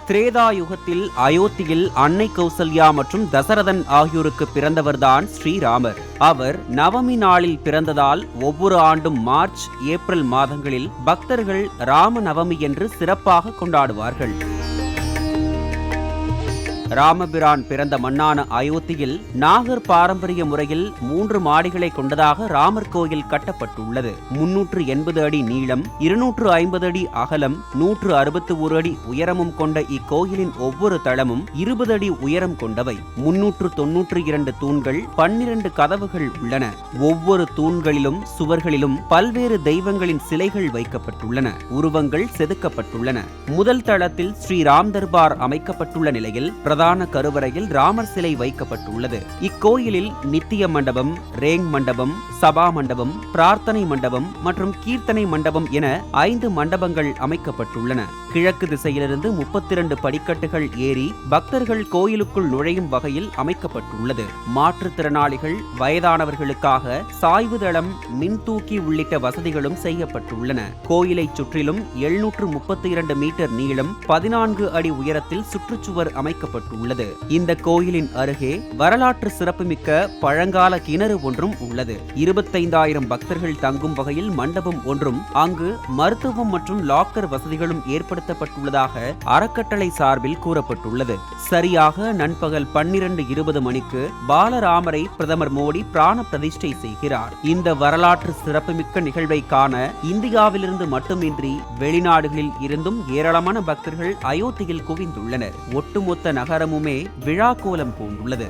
திரேதா யுகத்தில் அயோத்தியில் அன்னை கௌசல்யா மற்றும் தசரதன் ஆகியோருக்கு பிறந்தவர்தான் ஸ்ரீராமர். அவர் நவமி நாளில் பிறந்ததால் ஒவ்வொரு ஆண்டும் மார்ச், ஏப்ரல் மாதங்களில் பக்தர்கள் ராம நவமி என்று சிறப்பாக கொண்டாடுவார்கள். ராமபிரான் பிறந்த மண்ணான அயோத்தியில் நாகர் பாரம்பரிய முறையில் 3 மாடிகளை கொண்டதாக ராமர் கோயில் கட்டப்பட்டுள்ளது. 380 அடி நீளம், 250 அடி அகலம், 161 அடி உயரமும் கொண்ட இக்கோயிலின் ஒவ்வொரு தளமும் 20 அடி உயரம் கொண்டவை. 392 தூண்கள், 12 கதவுகள் உள்ளன. ஒவ்வொரு தூண்களிலும் சுவர்களிலும் பல்வேறு தெய்வங்களின் சிலைகள் வைக்கப்பட்டுள்ளன. உருவங்கள் செதுக்கப்பட்டுள்ளன. முதல் தளத்தில் ஸ்ரீராம் தர்பார் அமைக்கப்பட்டுள்ள நிலையில் பிரதான கருவறையில் ராமர் சிலை வைக்கப்பட்டுள்ளது. இக்கோயிலில் நித்திய மண்டபம், ரேங் மண்டபம், சபா மண்டபம், பிரார்த்தனை மண்டபம் மற்றும் கீர்த்தனை மண்டபம் என 5 மண்டபங்கள் அமைக்கப்பட்டுள்ளன. கிழக்கு திசையிலிருந்து 32 படிக்கட்டுகள் ஏறி பக்தர்கள் கோயிலுக்குள் நுழையும் வகையில் அமைக்கப்பட்டுள்ளது. மாற்றுத்திறனாளிகள், வயதானவர்களுக்காக சாய்வு தளம், மின்தூக்கி உள்ளிட்ட வசதிகளும் செய்யப்பட்டுள்ளன. கோயிலை சுற்றிலும் 732 மீட்டர் நீளம், 14 அடி உயரத்தில் சுற்றுச்சுவர் அமைக்கப்பட்டுள்ளது. இந்த கோயிலின் அருகே வரலாற்று சிறப்புமிக்க பழங்கால கிணறு ஒன்றும் உள்ளது. 25,000 பக்தர்கள் தங்கும் வகையில் மண்டபம் ஒன்றும், அங்கு மருத்துவம் மற்றும் லாக்கர் வசதிகளும் ஏற்படுத்தப்பட்டுள்ளதாக அறக்கட்டளை சார்பில் கூறப்பட்டுள்ளது. சரியாக நண்பகல் 12:20 மணிக்கு பாலராமரை பிரதமர் மோடி பிராண பிரதிஷ்டை செய்கிறார். இந்த வரலாற்று சிறப்புமிக்க நிகழ்வை காண இந்தியாவிலிருந்து மட்டுமின்றி வெளிநாடுகளில் இருந்தும் ஏராளமான பக்தர்கள் அயோத்தியில் குவிந்துள்ளனர். ஒட்டுமொத்த நகரமுமே விழா கோலம் பூண்டுள்ளது.